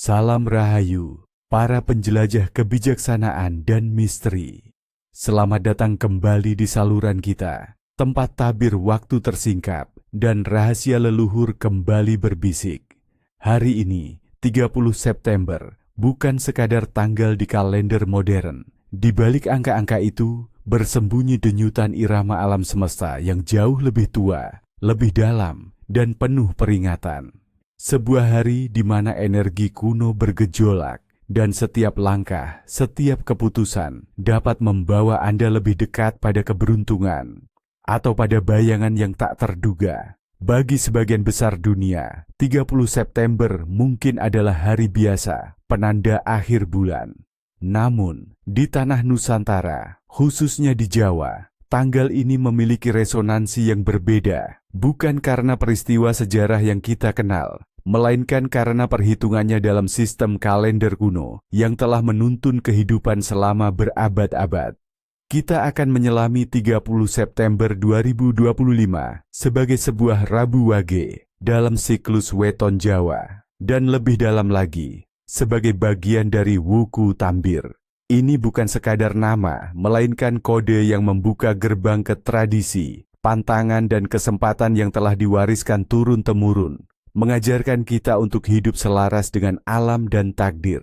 Salam Rahayu, para penjelajah kebijaksanaan dan misteri. Selamat datang kembali di saluran kita, tempat tabir waktu tersingkap dan rahasia leluhur kembali berbisik. Hari ini, 30 September, bukan sekadar tanggal di kalender modern. Di balik angka-angka itu, bersembunyi denyutan irama alam semesta yang jauh lebih tua, lebih dalam, dan penuh peringatan. Sebuah hari di mana energi kuno bergejolak, dan setiap langkah, setiap keputusan dapat membawa Anda lebih dekat pada keberuntungan, atau pada bayangan yang tak terduga. Bagi sebagian besar dunia, 30 September mungkin adalah hari biasa, penanda akhir bulan. Namun, di tanah Nusantara, khususnya di Jawa, tanggal ini memiliki resonansi yang berbeda, bukan karena peristiwa sejarah yang kita kenal, melainkan karena perhitungannya dalam sistem kalender kuno yang telah menuntun kehidupan selama berabad-abad. Kita akan menyelami 30 September 2025 sebagai sebuah Rabu Wage dalam siklus Weton Jawa, dan lebih dalam lagi, sebagai bagian dari Wuku Tambir. Ini bukan sekadar nama, melainkan kode yang membuka gerbang ke tradisi, pantangan dan kesempatan yang telah diwariskan turun-temurun, mengajarkan kita untuk hidup selaras dengan alam dan takdir.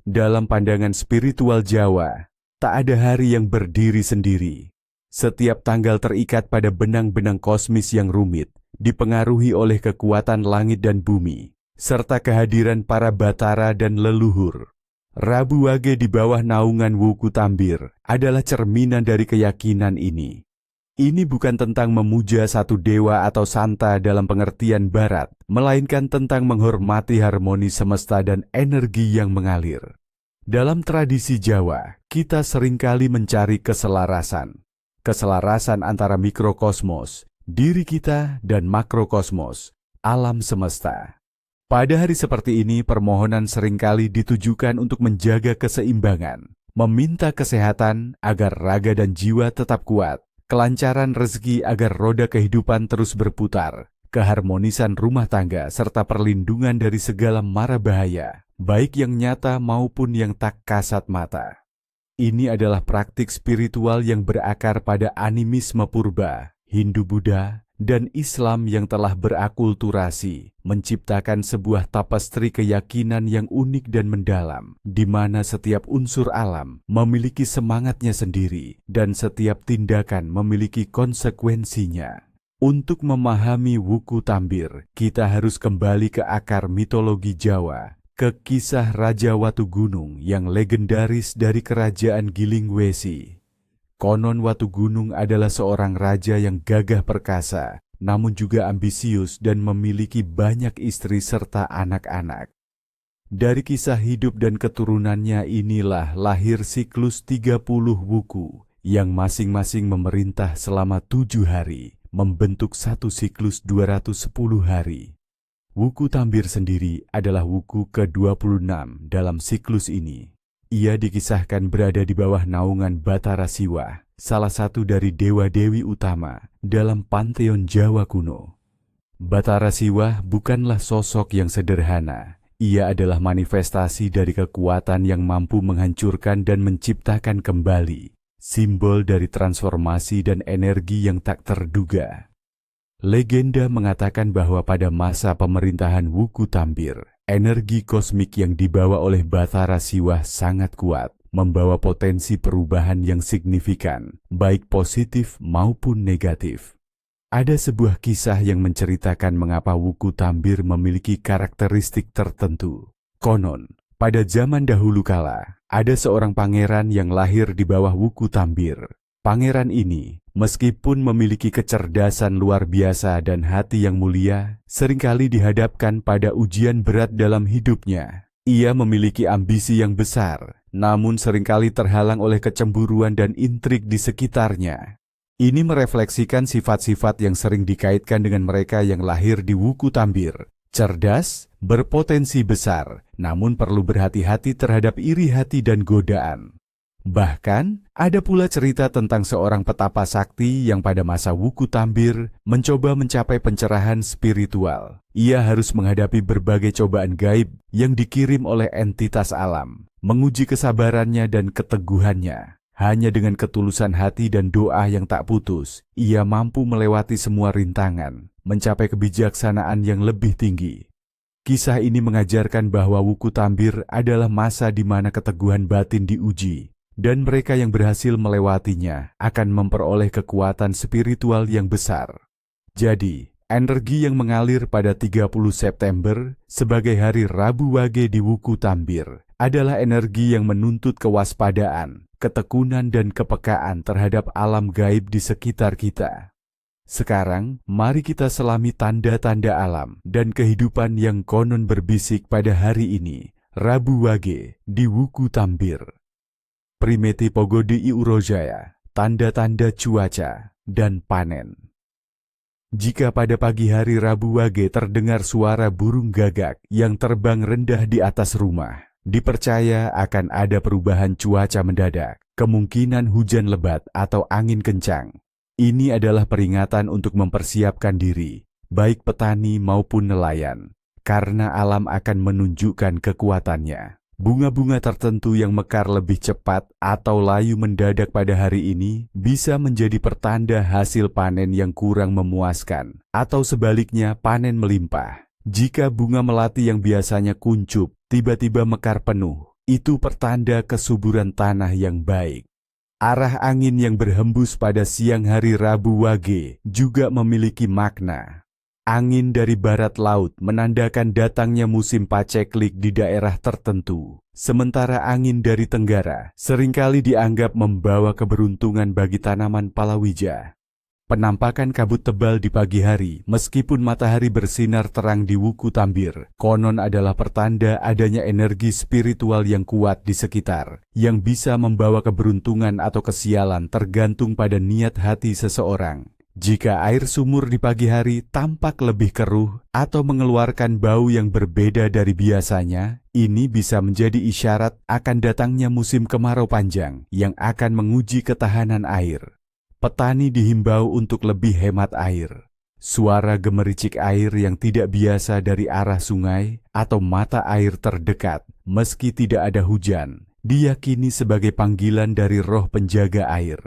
Dalam pandangan spiritual Jawa, tak ada hari yang berdiri sendiri. Setiap tanggal terikat pada benang-benang kosmis yang rumit, dipengaruhi oleh kekuatan langit dan bumi, serta kehadiran para batara dan leluhur. Rabu Wage di bawah naungan Wuku Tambir adalah cerminan dari keyakinan ini. Ini bukan tentang memuja satu dewa atau santa dalam pengertian barat, melainkan tentang menghormati harmoni semesta dan energi yang mengalir. Dalam tradisi Jawa, kita seringkali mencari keselarasan. Keselarasan antara mikrokosmos, diri kita, dan makrokosmos, alam semesta. Pada hari seperti ini, permohonan seringkali ditujukan untuk menjaga keseimbangan, meminta kesehatan agar raga dan jiwa tetap kuat, kelancaran rezeki agar roda kehidupan terus berputar, keharmonisan rumah tangga, serta perlindungan dari segala mara bahaya, baik yang nyata maupun yang tak kasat mata. Ini adalah praktik spiritual yang berakar pada animisme purba, Hindu-Buddha, dan Islam yang telah berakulturasi, menciptakan sebuah tapestri keyakinan yang unik dan mendalam, di mana setiap unsur alam memiliki semangatnya sendiri, dan setiap tindakan memiliki konsekuensinya. Untuk memahami Wuku Tambir, kita harus kembali ke akar mitologi Jawa, ke kisah Raja Watu Gunung yang legendaris dari kerajaan Gilingwesi. Konon Watu Gunung adalah seorang raja yang gagah perkasa, namun juga ambisius dan memiliki banyak istri serta anak-anak. Dari kisah hidup dan keturunannya inilah lahir siklus 30 wuku, yang masing-masing memerintah selama 7 hari, membentuk satu siklus 210 hari. Wuku Tambir sendiri adalah wuku ke-26 dalam siklus ini. Ia dikisahkan berada di bawah naungan Batara Siwah, salah satu dari dewa-dewi utama dalam panteon Jawa kuno. Batara Siwah bukanlah sosok yang sederhana. Ia adalah manifestasi dari kekuatan yang mampu menghancurkan dan menciptakan kembali, simbol dari transformasi dan energi yang tak terduga. Legenda mengatakan bahwa pada masa pemerintahan Wuku Tambir, energi kosmik yang dibawa oleh Batara Siwah sangat kuat, membawa potensi perubahan yang signifikan, baik positif maupun negatif. Ada sebuah kisah yang menceritakan mengapa Wuku Tambir memiliki karakteristik tertentu. Konon, pada zaman dahulu kala, ada seorang pangeran yang lahir di bawah Wuku Tambir. Pangeran ini, meskipun memiliki kecerdasan luar biasa dan hati yang mulia, seringkali dihadapkan pada ujian berat dalam hidupnya. Ia memiliki ambisi yang besar, namun seringkali terhalang oleh kecemburuan dan intrik di sekitarnya. Ini merefleksikan sifat-sifat yang sering dikaitkan dengan mereka yang lahir di Wuku Tambir. Cerdas, berpotensi besar, namun perlu berhati-hati terhadap iri hati dan godaan. Bahkan, ada pula cerita tentang seorang petapa sakti yang pada masa Wuku Tambir mencoba mencapai pencerahan spiritual. Ia harus menghadapi berbagai cobaan gaib yang dikirim oleh entitas alam, menguji kesabarannya dan keteguhannya. Hanya dengan ketulusan hati dan doa yang tak putus, ia mampu melewati semua rintangan, mencapai kebijaksanaan yang lebih tinggi. Kisah ini mengajarkan bahwa Wuku Tambir adalah masa di mana keteguhan batin diuji, dan mereka yang berhasil melewatinya akan memperoleh kekuatan spiritual yang besar. Jadi, energi yang mengalir pada 30 September sebagai hari Rabu Wage di Wuku Tambir adalah energi yang menuntut kewaspadaan, ketekunan dan kepekaan terhadap alam gaib di sekitar kita. Sekarang, mari kita selami tanda-tanda alam dan kehidupan yang konon berbisik pada hari ini, Rabu Wage di Wuku Tambir. Primeti Pogodi Urojaya, tanda-tanda cuaca dan panen. Jika pada pagi hari Rabu Wage terdengar suara burung gagak yang terbang rendah di atas rumah, dipercaya akan ada perubahan cuaca mendadak, kemungkinan hujan lebat atau angin kencang. Ini adalah peringatan untuk mempersiapkan diri, baik petani maupun nelayan, karena alam akan menunjukkan kekuatannya. Bunga-bunga tertentu yang mekar lebih cepat atau layu mendadak pada hari ini bisa menjadi pertanda hasil panen yang kurang memuaskan, atau sebaliknya panen melimpah. Jika bunga melati yang biasanya kuncup tiba-tiba mekar penuh, itu pertanda kesuburan tanah yang baik. Arah angin yang berhembus pada siang hari Rabu Wage juga memiliki makna. Angin dari barat laut menandakan datangnya musim paceklik di daerah tertentu, sementara angin dari tenggara seringkali dianggap membawa keberuntungan bagi tanaman palawija. Penampakan kabut tebal di pagi hari, meskipun matahari bersinar terang di Wuku Tambir, konon adalah pertanda adanya energi spiritual yang kuat di sekitar, yang bisa membawa keberuntungan atau kesialan tergantung pada niat hati seseorang. Jika air sumur di pagi hari tampak lebih keruh atau mengeluarkan bau yang berbeda dari biasanya, ini bisa menjadi isyarat akan datangnya musim kemarau panjang yang akan menguji ketahanan air. Petani dihimbau untuk lebih hemat air. Suara gemericik air yang tidak biasa dari arah sungai atau mata air terdekat, meski tidak ada hujan, diyakini sebagai panggilan dari roh penjaga air.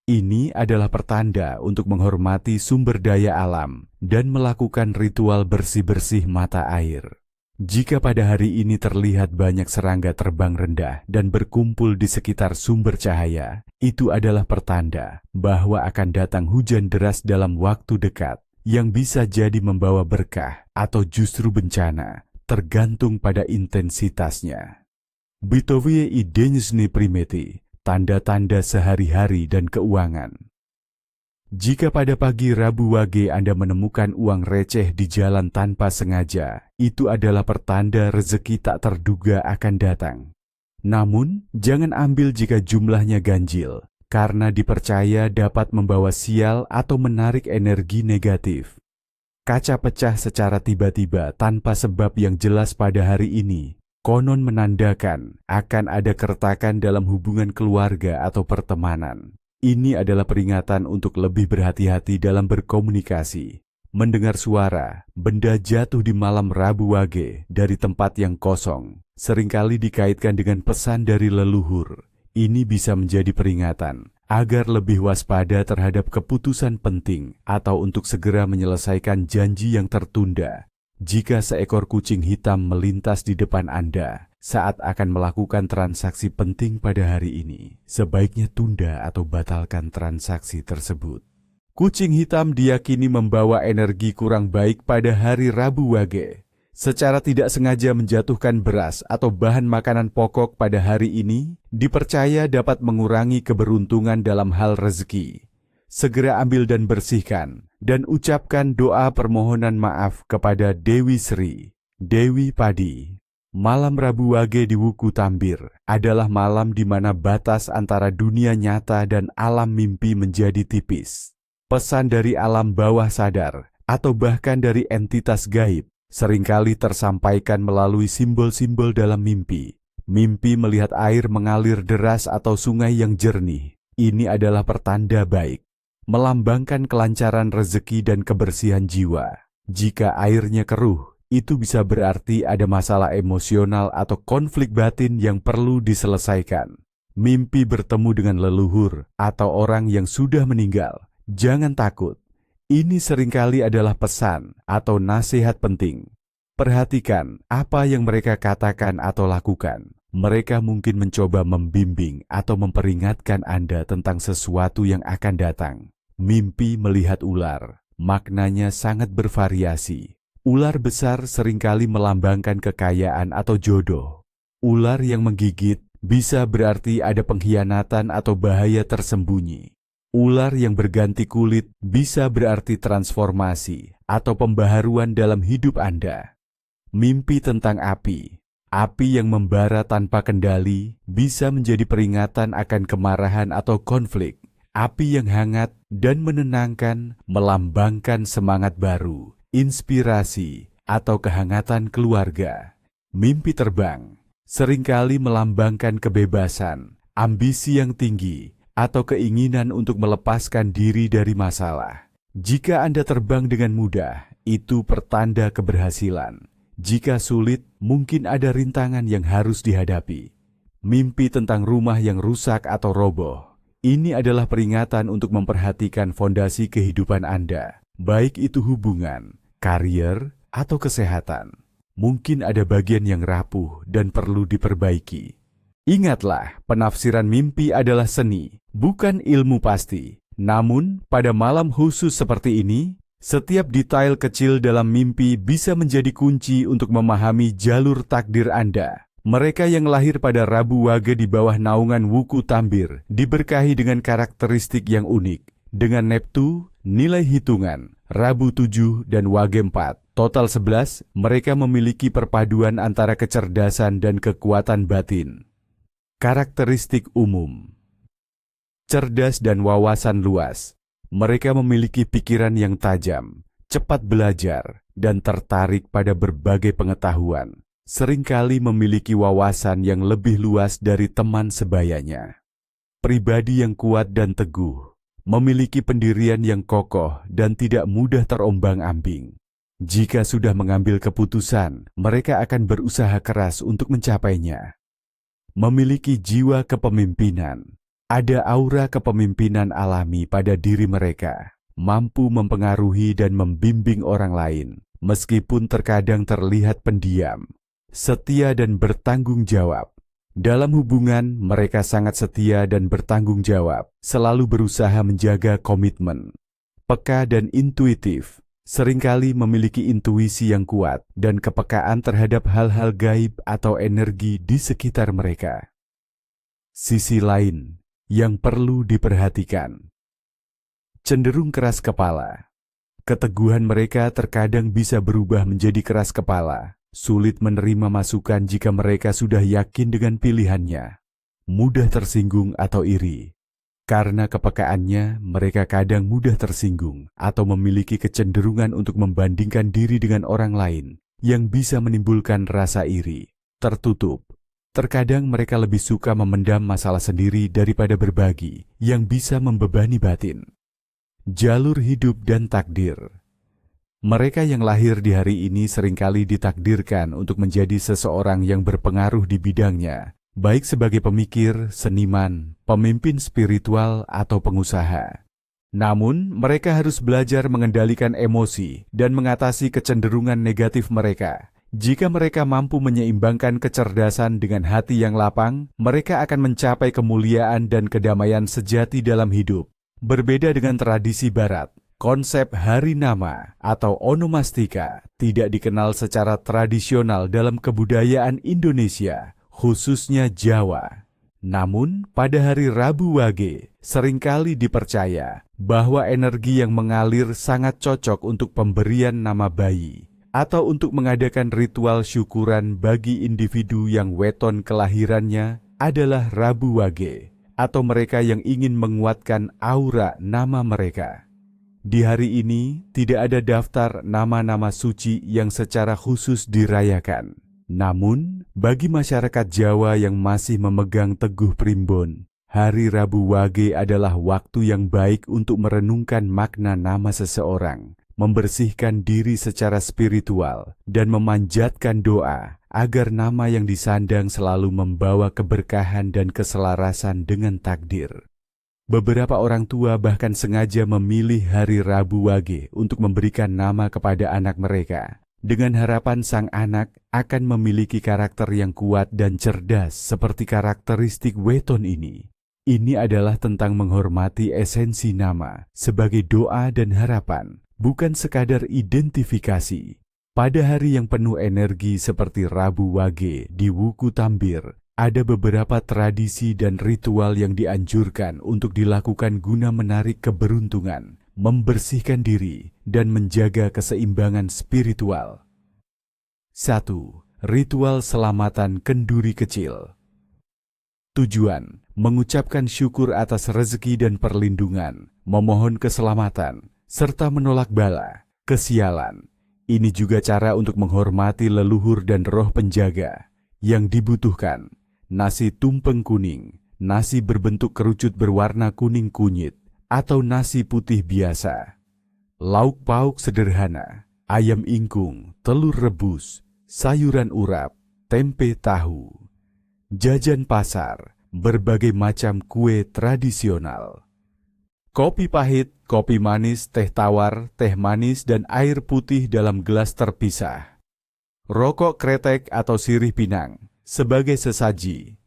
Ini adalah pertanda untuk menghormati sumber daya alam dan melakukan ritual bersih-bersih mata air. Jika pada hari ini terlihat banyak serangga terbang rendah dan berkumpul di sekitar sumber cahaya, itu adalah pertanda bahwa akan datang hujan deras dalam waktu dekat yang bisa jadi membawa berkah atau justru bencana, tergantung pada intensitasnya. Bitowie Idensni Primeti, tanda-tanda sehari-hari dan keuangan. Jika pada pagi Rabu Wage Anda menemukan uang receh di jalan tanpa sengaja, itu adalah pertanda rezeki tak terduga akan datang. Namun, jangan ambil jika jumlahnya ganjil, karena dipercaya dapat membawa sial atau menarik energi negatif. Kaca pecah secara tiba-tiba tanpa sebab yang jelas pada hari ini, konon menandakan akan ada keretakan dalam hubungan keluarga atau pertemanan. Ini adalah peringatan untuk lebih berhati-hati dalam berkomunikasi. Mendengar suara, benda jatuh di malam Rabu Wage dari tempat yang kosong, seringkali dikaitkan dengan pesan dari leluhur. Ini bisa menjadi peringatan agar lebih waspada terhadap keputusan penting atau untuk segera menyelesaikan janji yang tertunda. Jika seekor kucing hitam melintas di depan Anda saat akan melakukan transaksi penting pada hari ini, sebaiknya tunda atau batalkan transaksi tersebut. Kucing hitam diyakini membawa energi kurang baik pada hari Rabu Wage. Secara tidak sengaja menjatuhkan beras atau bahan makanan pokok pada hari ini, dipercaya dapat mengurangi keberuntungan dalam hal rezeki. Segera ambil dan bersihkan, dan ucapkan doa permohonan maaf kepada Dewi Sri, Dewi Padi. Malam Rabu Wage di Wuku Tambir adalah malam di mana batas antara dunia nyata dan alam mimpi menjadi tipis. Pesan dari alam bawah sadar, atau bahkan dari entitas gaib, seringkali tersampaikan melalui simbol-simbol dalam mimpi. Mimpi melihat air mengalir deras atau sungai yang jernih. Ini adalah pertanda baik, melambangkan kelancaran rezeki dan kebersihan jiwa. Jika airnya keruh, itu bisa berarti ada masalah emosional atau konflik batin yang perlu diselesaikan. Mimpi bertemu dengan leluhur atau orang yang sudah meninggal. Jangan takut. Ini seringkali adalah pesan atau nasihat penting. Perhatikan apa yang mereka katakan atau lakukan. Mereka mungkin mencoba membimbing atau memperingatkan Anda tentang sesuatu yang akan datang. Mimpi melihat ular, maknanya sangat bervariasi. Ular besar seringkali melambangkan kekayaan atau jodoh. Ular yang menggigit bisa berarti ada pengkhianatan atau bahaya tersembunyi. Ular yang berganti kulit bisa berarti transformasi atau pembaharuan dalam hidup Anda. Mimpi tentang api. Api yang membara tanpa kendali bisa menjadi peringatan akan kemarahan atau konflik. Api yang hangat dan menenangkan melambangkan semangat baru, inspirasi, atau kehangatan keluarga. Mimpi terbang seringkali melambangkan kebebasan, ambisi yang tinggi, atau keinginan untuk melepaskan diri dari masalah. Jika Anda terbang dengan mudah, itu pertanda keberhasilan. Jika sulit, mungkin ada rintangan yang harus dihadapi. Mimpi tentang rumah yang rusak atau roboh. Ini adalah peringatan untuk memperhatikan fondasi kehidupan Anda, baik itu hubungan, karier, atau kesehatan. Mungkin ada bagian yang rapuh dan perlu diperbaiki. Ingatlah, penafsiran mimpi adalah seni, bukan ilmu pasti. Namun, pada malam khusus seperti ini, setiap detail kecil dalam mimpi bisa menjadi kunci untuk memahami jalur takdir Anda. Mereka yang lahir pada Rabu Wage di bawah naungan Wuku Tambir diberkahi dengan karakteristik yang unik. Dengan Neptu, nilai hitungan, Rabu 7 dan Wage 4, total 11, mereka memiliki perpaduan antara kecerdasan dan kekuatan batin. Karakteristik umum. Cerdas dan wawasan luas. Mereka memiliki pikiran yang tajam, cepat belajar, dan tertarik pada berbagai pengetahuan. Seringkali memiliki wawasan yang lebih luas dari teman sebayanya. Pribadi yang kuat dan teguh, memiliki pendirian yang kokoh dan tidak mudah terombang-ambing. Jika sudah mengambil keputusan, mereka akan berusaha keras untuk mencapainya. Memiliki jiwa kepemimpinan. Ada aura kepemimpinan alami pada diri mereka, mampu mempengaruhi dan membimbing orang lain, meskipun terkadang terlihat pendiam, setia dan bertanggung jawab. Dalam hubungan, mereka sangat setia dan bertanggung jawab, selalu berusaha menjaga komitmen. Peka dan intuitif, seringkali memiliki intuisi yang kuat dan kepekaan terhadap hal-hal gaib atau energi di sekitar mereka. Sisi lain yang perlu diperhatikan. Cenderung keras kepala. Keteguhan mereka terkadang bisa berubah menjadi keras kepala, sulit menerima masukan jika mereka sudah yakin dengan pilihannya, mudah tersinggung atau iri. Karena kepekaannya, mereka kadang mudah tersinggung atau memiliki kecenderungan untuk membandingkan diri dengan orang lain yang bisa menimbulkan rasa iri, tertutup. Terkadang mereka lebih suka memendam masalah sendiri daripada berbagi, yang bisa membebani batin. Jalur hidup dan takdir. Mereka yang lahir di hari ini seringkali ditakdirkan untuk menjadi seseorang yang berpengaruh di bidangnya, baik sebagai pemikir, seniman, pemimpin spiritual, atau pengusaha. Namun, mereka harus belajar mengendalikan emosi dan mengatasi kecenderungan negatif mereka. Jika mereka mampu menyeimbangkan kecerdasan dengan hati yang lapang, mereka akan mencapai kemuliaan dan kedamaian sejati dalam hidup. Berbeda dengan tradisi Barat, konsep hari nama atau onomastika tidak dikenal secara tradisional dalam kebudayaan Indonesia, khususnya Jawa. Namun, pada hari Rabu Wage, seringkali dipercaya bahwa energi yang mengalir sangat cocok untuk pemberian nama bayi, atau untuk mengadakan ritual syukuran bagi individu yang weton kelahirannya adalah Rabu Wage, atau mereka yang ingin menguatkan aura nama mereka. Di hari ini, tidak ada daftar nama-nama suci yang secara khusus dirayakan. Namun, bagi masyarakat Jawa yang masih memegang teguh primbon, Hari Rabu Wage adalah waktu yang baik untuk merenungkan makna nama seseorang, membersihkan diri secara spiritual, dan memanjatkan doa agar nama yang disandang selalu membawa keberkahan dan keselarasan dengan takdir. Beberapa orang tua bahkan sengaja memilih Hari Rabu Wage untuk memberikan nama kepada anak mereka, dengan harapan sang anak akan memiliki karakter yang kuat dan cerdas seperti karakteristik weton ini. Ini adalah tentang menghormati esensi nama sebagai doa dan harapan, bukan sekadar identifikasi. Pada hari yang penuh energi seperti Rabu Wage di Wuku Tambir, ada beberapa tradisi dan ritual yang dianjurkan untuk dilakukan guna menarik keberuntungan, membersihkan diri, dan menjaga keseimbangan spiritual. 1. Ritual selamatan kenduri kecil. Tujuan, mengucapkan syukur atas rezeki dan perlindungan, memohon keselamatan, serta menolak bala, kesialan. Ini juga cara untuk menghormati leluhur dan roh penjaga. Yang dibutuhkan, nasi tumpeng kuning, nasi berbentuk kerucut berwarna kuning kunyit, atau nasi putih biasa. Lauk pauk sederhana, ayam ingkung, telur rebus, sayuran urap, tempe tahu. Jajan pasar, berbagai macam kue tradisional. Kopi pahit, kopi manis, teh tawar, teh manis, dan air putih dalam gelas terpisah. Rokok kretek atau sirih pinang sebagai sesaji.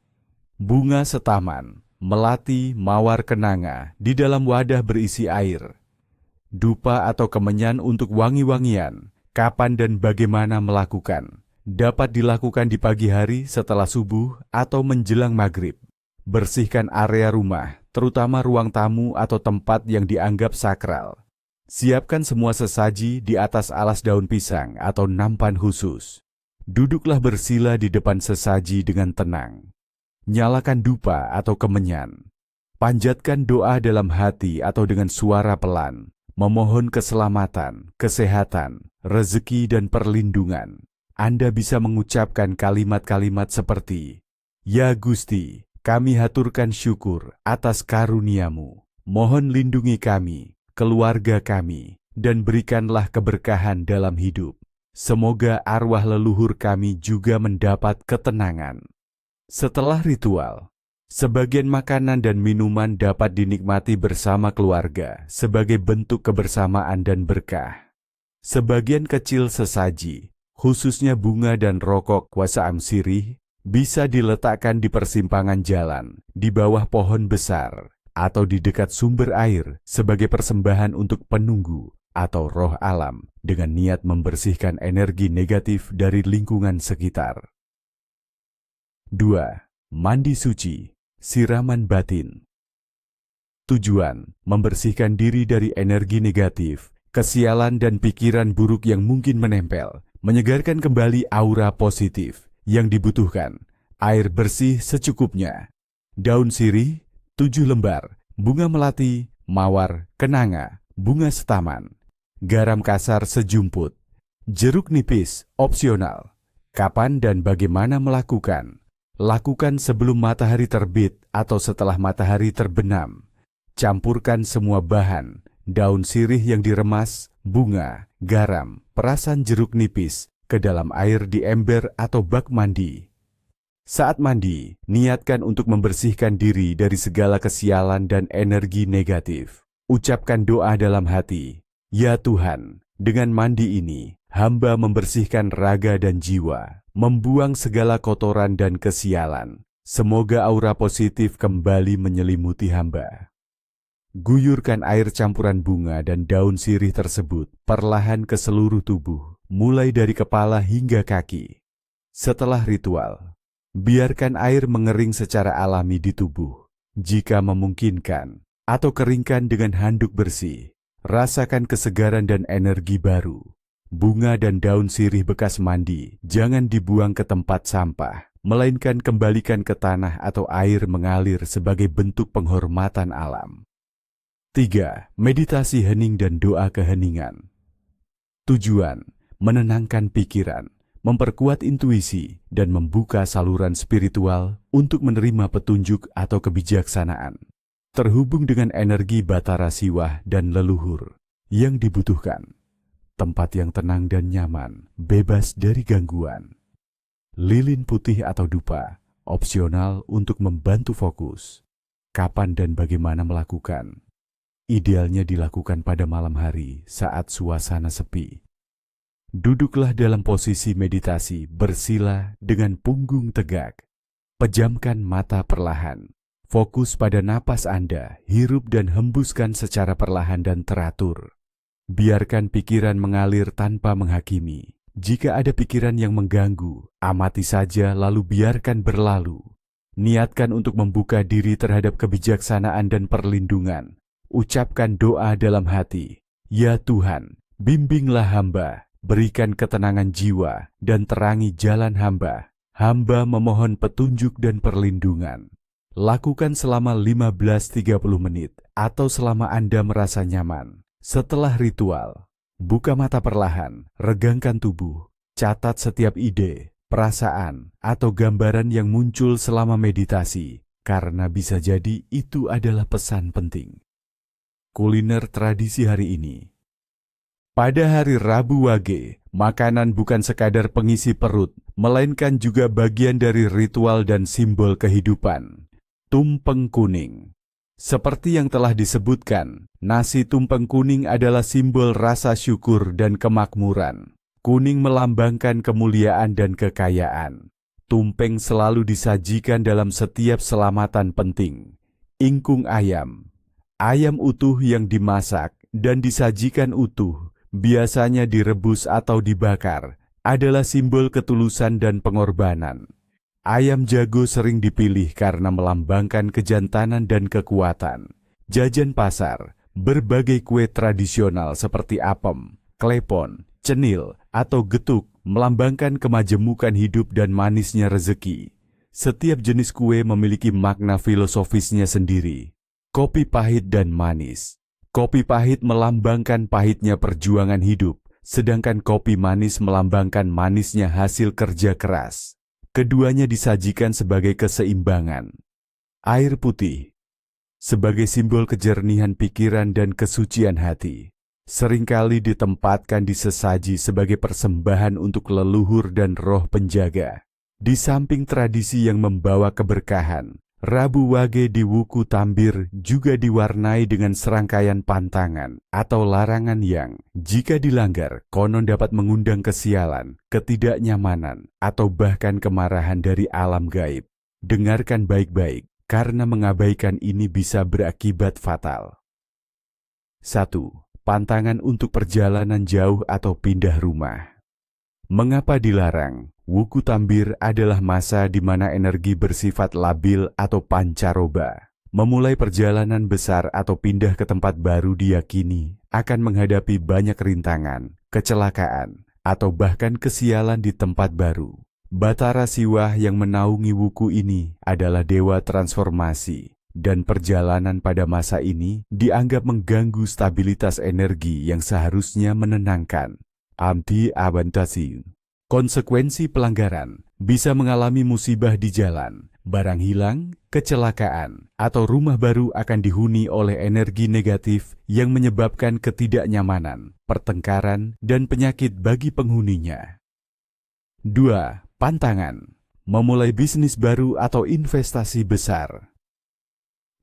Bunga setaman, melati, mawar kenanga di dalam wadah berisi air. Dupa atau kemenyan untuk wangi-wangian, kapan dan bagaimana melakukan. Dapat dilakukan di pagi hari setelah subuh atau menjelang maghrib. Bersihkan area rumah, terutama ruang tamu atau tempat yang dianggap sakral. Siapkan semua sesaji di atas alas daun pisang atau nampan khusus. Duduklah bersila di depan sesaji dengan tenang. Nyalakan dupa atau kemenyan. Panjatkan doa dalam hati atau dengan suara pelan, memohon keselamatan, kesehatan, rezeki, dan perlindungan. Anda bisa mengucapkan kalimat-kalimat seperti, "Ya Gusti, kami haturkan syukur atas karunia-Mu. Mohon lindungi kami, keluarga kami, dan berikanlah keberkahan dalam hidup. Semoga arwah leluhur kami juga mendapat ketenangan." Setelah ritual, sebagian makanan dan minuman dapat dinikmati bersama keluarga sebagai bentuk kebersamaan dan berkah. Sebagian kecil sesaji, khususnya bunga dan rokok wasaam sirih, bisa diletakkan di persimpangan jalan, di bawah pohon besar, atau di dekat sumber air sebagai persembahan untuk penunggu atau roh alam dengan niat membersihkan energi negatif dari lingkungan sekitar. 2. Mandi suci, siraman batin. Tujuan, membersihkan diri dari energi negatif, kesialan dan pikiran buruk yang mungkin menempel, menyegarkan kembali aura positif yang dibutuhkan, air bersih secukupnya, daun sirih 7 lembar, bunga melati, mawar, kenanga, bunga setaman, garam kasar sejumput, jeruk nipis opsional. Kapan dan bagaimana melakukan? Lakukan sebelum matahari terbit atau setelah matahari terbenam. Campurkan semua bahan, daun sirih yang diremas, bunga, garam, perasan jeruk nipis ke dalam air di ember atau bak mandi. Saat mandi, niatkan untuk membersihkan diri dari segala kesialan dan energi negatif. Ucapkan doa dalam hati, "Ya Tuhan, dengan mandi ini, hamba membersihkan raga dan jiwa, membuang segala kotoran dan kesialan. Semoga aura positif kembali menyelimuti hamba." Guyurkan air campuran bunga dan daun sirih tersebut perlahan ke seluruh tubuh, mulai dari kepala hingga kaki. Setelah ritual, biarkan air mengering secara alami di tubuh. Jika memungkinkan, atau keringkan dengan handuk bersih. Rasakan kesegaran dan energi baru. Bunga dan daun sirih bekas mandi jangan dibuang ke tempat sampah, melainkan kembalikan ke tanah atau air mengalir sebagai bentuk penghormatan alam. 3. Meditasi hening dan doa keheningan. Tujuan, menenangkan pikiran, memperkuat intuisi, dan membuka saluran spiritual untuk menerima petunjuk atau kebijaksanaan. Terhubung dengan energi Batara Siwah dan leluhur yang dibutuhkan. Tempat yang tenang dan nyaman, bebas dari gangguan. Lilin putih atau dupa, opsional untuk membantu fokus. Kapan dan bagaimana melakukan? Idealnya dilakukan pada malam hari saat suasana sepi. Duduklah dalam posisi meditasi bersila dengan punggung tegak. Pejamkan mata perlahan. Fokus pada napas Anda, hirup dan hembuskan secara perlahan dan teratur. Biarkan pikiran mengalir tanpa menghakimi. Jika ada pikiran yang mengganggu, amati saja lalu biarkan berlalu. Niatkan untuk membuka diri terhadap kebijaksanaan dan perlindungan. Ucapkan doa dalam hati. Ya Tuhan, bimbinglah hamba, berikan ketenangan jiwa, dan terangi jalan hamba. Hamba memohon petunjuk dan perlindungan. Lakukan selama 15-30 menit atau selama Anda merasa nyaman. Setelah ritual, buka mata perlahan, regangkan tubuh, catat setiap ide, perasaan, atau gambaran yang muncul selama meditasi, karena bisa jadi itu adalah pesan penting. Kuliner tradisi hari ini. Pada hari Rabu Wage, makanan bukan sekadar pengisi perut, melainkan juga bagian dari ritual dan simbol kehidupan. Tumpeng kuning. Seperti yang telah disebutkan, nasi tumpeng kuning adalah simbol rasa syukur dan kemakmuran. Kuning melambangkan kemuliaan dan kekayaan. Tumpeng selalu disajikan dalam setiap selamatan penting. Ingkung ayam. Ayam utuh yang dimasak dan disajikan utuh, biasanya direbus atau dibakar, adalah simbol ketulusan dan pengorbanan. Ayam jago sering dipilih karena melambangkan kejantanan dan kekuatan. Jajan pasar, berbagai kue tradisional seperti apem, klepon, cenil, atau getuk melambangkan kemajemukan hidup dan manisnya rezeki. Setiap jenis kue memiliki makna filosofisnya sendiri. Kopi pahit dan manis. Kopi pahit melambangkan pahitnya perjuangan hidup, sedangkan kopi manis melambangkan manisnya hasil kerja keras. Keduanya disajikan sebagai keseimbangan. Air putih, sebagai simbol kejernihan pikiran dan kesucian hati, seringkali ditempatkan di sesaji sebagai persembahan untuk leluhur dan roh penjaga. Di samping tradisi yang membawa keberkahan, Rabu Wage di Wuku Tambir juga diwarnai dengan serangkaian pantangan atau larangan yang, jika dilanggar, konon dapat mengundang kesialan, ketidaknyamanan, atau bahkan kemarahan dari alam gaib. Dengarkan baik-baik, karena mengabaikan ini bisa berakibat fatal. 1. Pantangan untuk perjalanan jauh atau pindah rumah. Mengapa dilarang? Wuku Tambir adalah masa di mana energi bersifat labil atau pancaroba. Memulai perjalanan besar atau pindah ke tempat baru diyakini akan menghadapi banyak rintangan, kecelakaan, atau bahkan kesialan di tempat baru. Batara Siwah yang menaungi wuku ini adalah dewa transformasi, dan perjalanan pada masa ini dianggap mengganggu stabilitas energi yang seharusnya menenangkan. Amti Abantasi. Konsekuensi pelanggaran bisa mengalami musibah di jalan, barang hilang, kecelakaan, atau rumah baru akan dihuni oleh energi negatif yang menyebabkan ketidaknyamanan, pertengkaran, dan penyakit bagi penghuninya. 2. Pantangan. Memulai bisnis baru atau investasi besar.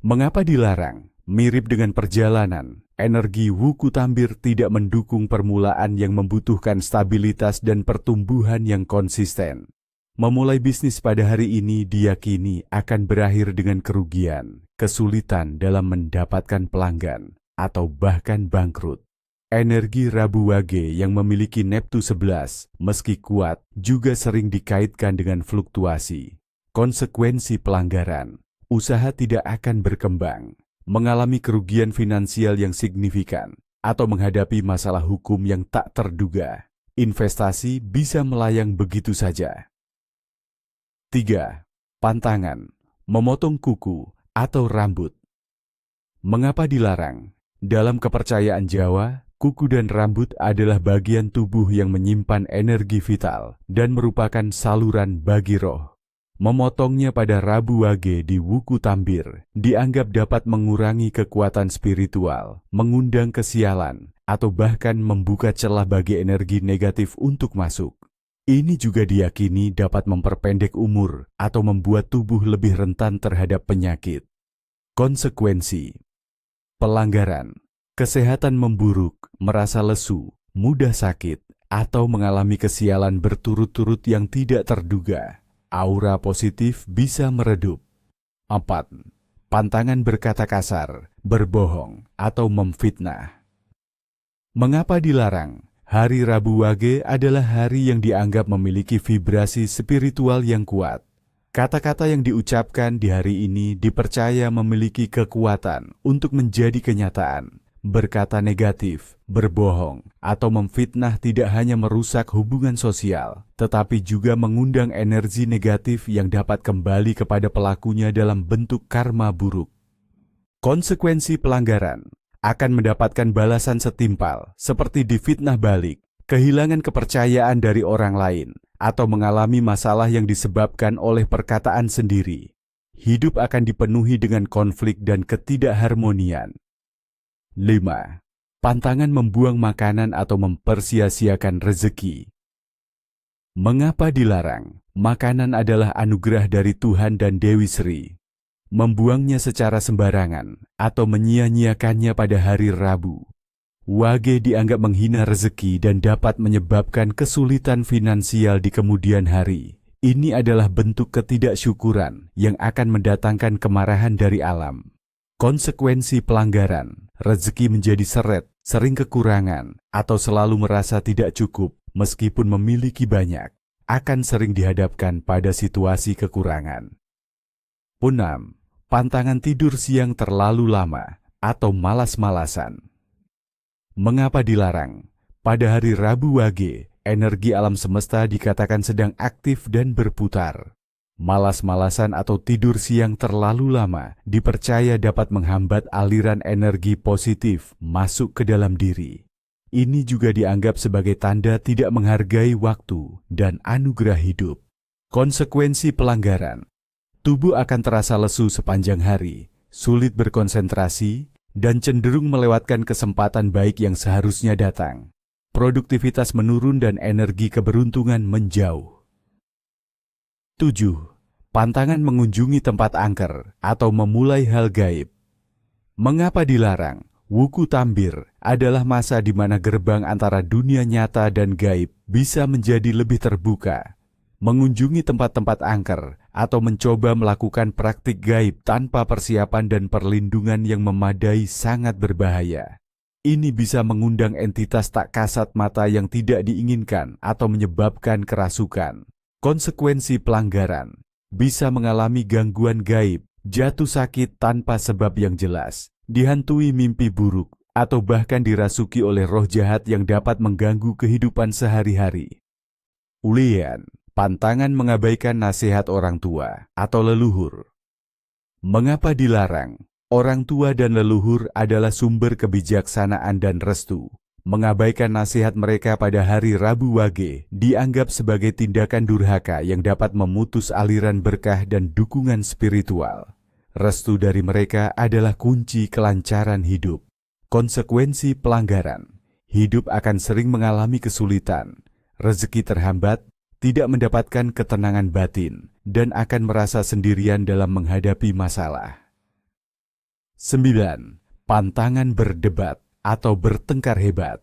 Mengapa dilarang? Mirip dengan perjalanan, energi Wuku Tambir tidak mendukung permulaan yang membutuhkan stabilitas dan pertumbuhan yang konsisten. Memulai bisnis pada hari ini diyakini akan berakhir dengan kerugian, kesulitan dalam mendapatkan pelanggan, atau bahkan bangkrut. Energi Rabu Wage yang memiliki Neptu 11, meski kuat, juga sering dikaitkan dengan fluktuasi. Konsekuensi pelanggaran, usaha tidak akan berkembang, mengalami kerugian finansial yang signifikan, atau menghadapi masalah hukum yang tak terduga. Investasi bisa melayang begitu saja. 3. Pantangan. Memotong kuku atau rambut. Mengapa dilarang? Dalam kepercayaan Jawa, kuku dan rambut adalah bagian tubuh yang menyimpan energi vital dan merupakan saluran bagi roh. Memotongnya pada Rabu Wage di Wuku Tambir dianggap dapat mengurangi kekuatan spiritual, mengundang kesialan, atau bahkan membuka celah bagi energi negatif untuk masuk. Ini juga diyakini dapat memperpendek umur atau membuat tubuh lebih rentan terhadap penyakit. Konsekuensi pelanggaran: kesehatan memburuk, merasa lesu, mudah sakit, atau mengalami kesialan berturut-turut yang tidak terduga. Aura positif bisa meredup. 4. Pantangan berkata kasar, berbohong, atau memfitnah. Mengapa dilarang? Hari Rabu Wage adalah hari yang dianggap memiliki vibrasi spiritual yang kuat. Kata-kata yang diucapkan di hari ini dipercaya memiliki kekuatan untuk menjadi kenyataan. Berkata negatif, berbohong, atau memfitnah tidak hanya merusak hubungan sosial, tetapi juga mengundang energi negatif yang dapat kembali kepada pelakunya dalam bentuk karma buruk. Konsekuensi pelanggaran akan mendapatkan balasan setimpal, seperti difitnah balik, kehilangan kepercayaan dari orang lain, atau mengalami masalah yang disebabkan oleh perkataan sendiri. Hidup akan dipenuhi dengan konflik dan ketidakharmonian. 5. Pantangan membuang makanan atau mempersia-siakan rezeki. Mengapa dilarang? Makanan adalah anugerah dari Tuhan dan Dewi Sri. Membuangnya secara sembarangan atau menyia-nyiakannya pada hari Rabu Wage dianggap menghina rezeki dan dapat menyebabkan kesulitan finansial di kemudian hari. Ini adalah bentuk ketidaksyukuran yang akan mendatangkan kemarahan dari alam. Konsekuensi pelanggaran: rezeki menjadi seret, sering kekurangan, atau selalu merasa tidak cukup meskipun memiliki banyak, akan sering dihadapkan pada situasi kekurangan. 6. Pantangan tidur siang terlalu lama atau malas-malasan. Mengapa dilarang? Pada hari Rabu Wage, energi alam semesta dikatakan sedang aktif dan berputar. Malas-malasan atau tidur siang terlalu lama dipercaya dapat menghambat aliran energi positif masuk ke dalam diri. Ini juga dianggap sebagai tanda tidak menghargai waktu dan anugerah hidup. Konsekuensi pelanggaran: tubuh akan terasa lesu sepanjang hari, sulit berkonsentrasi, dan cenderung melewatkan kesempatan baik yang seharusnya datang. Produktivitas menurun dan energi keberuntungan menjauh. 7. Pantangan mengunjungi tempat angker atau memulai hal gaib. Mengapa dilarang? Wuku Tambir adalah masa di mana gerbang antara dunia nyata dan gaib bisa menjadi lebih terbuka. Mengunjungi tempat-tempat angker atau mencoba melakukan praktik gaib tanpa persiapan dan perlindungan yang memadai sangat berbahaya. Ini bisa mengundang entitas tak kasat mata yang tidak diinginkan atau menyebabkan kerasukan. Konsekuensi pelanggaran: bisa mengalami gangguan gaib, jatuh sakit tanpa sebab yang jelas, dihantui mimpi buruk, atau bahkan dirasuki oleh roh jahat yang dapat mengganggu kehidupan sehari-hari. Ulian, pantangan mengabaikan nasihat orang tua atau leluhur. Mengapa dilarang? Orang tua dan leluhur adalah sumber kebijaksanaan dan restu. Mengabaikan nasihat mereka pada hari Rabu Wage dianggap sebagai tindakan durhaka yang dapat memutus aliran berkah dan dukungan spiritual. Restu dari mereka adalah kunci kelancaran hidup. Konsekuensi pelanggaran: hidup akan sering mengalami kesulitan, rezeki terhambat, tidak mendapatkan ketenangan batin, dan akan merasa sendirian dalam menghadapi masalah. 9. Pantangan berdebat atau bertengkar hebat.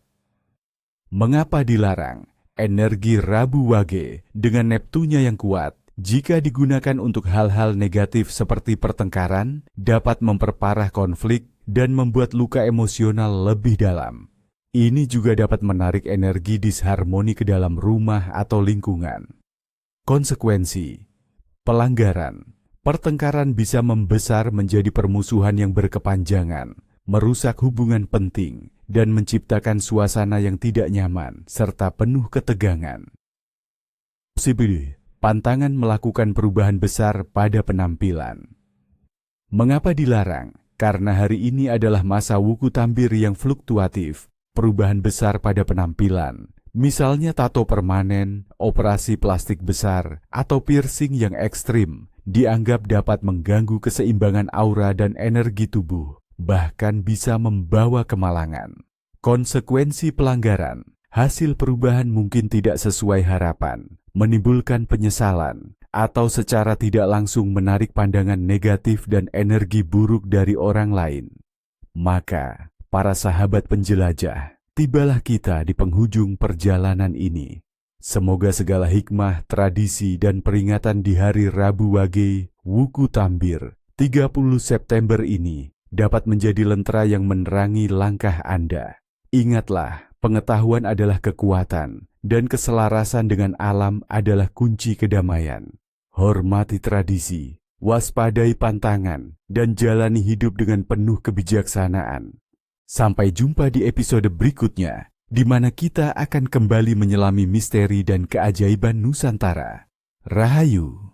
Mengapa dilarang? Energi Rabu Wage dengan Neptunya yang kuat, jika digunakan untuk hal-hal negatif seperti pertengkaran, dapat memperparah konflik dan membuat luka emosional lebih dalam. Ini juga dapat menarik energi disharmoni ke dalam rumah atau lingkungan. Konsekuensi pelanggaran: pertengkaran bisa membesar menjadi permusuhan yang berkepanjangan, merusak hubungan penting, dan menciptakan suasana yang tidak nyaman serta penuh ketegangan. Pantangan melakukan perubahan besar pada penampilan. Mengapa dilarang? Karena hari ini adalah masa Wuku Tambir yang fluktuatif. perubahan besar pada penampilan, misalnya tato permanen, operasi plastik besar, atau piercing yang ekstrim, dianggap dapat mengganggu keseimbangan aura dan energi tubuh, bahkan bisa membawa kemalangan. Konsekuensi pelanggaran, hasil perubahan mungkin tidak sesuai harapan, menimbulkan penyesalan, atau secara tidak langsung menarik pandangan negatif dan energi buruk dari orang lain. Maka, para sahabat penjelajah, tibalah kita di penghujung perjalanan ini. Semoga segala hikmah, tradisi, dan peringatan di Hari Rabu Wage, Wuku Tambir, 30 September ini dapat menjadi lentera yang menerangi langkah Anda. Ingatlah, pengetahuan adalah kekuatan, dan keselarasan dengan alam adalah kunci kedamaian. Hormati tradisi, waspadai pantangan, dan jalani hidup dengan penuh kebijaksanaan. Sampai jumpa di episode berikutnya, di mana kita akan kembali menyelami misteri dan keajaiban Nusantara. Rahayu.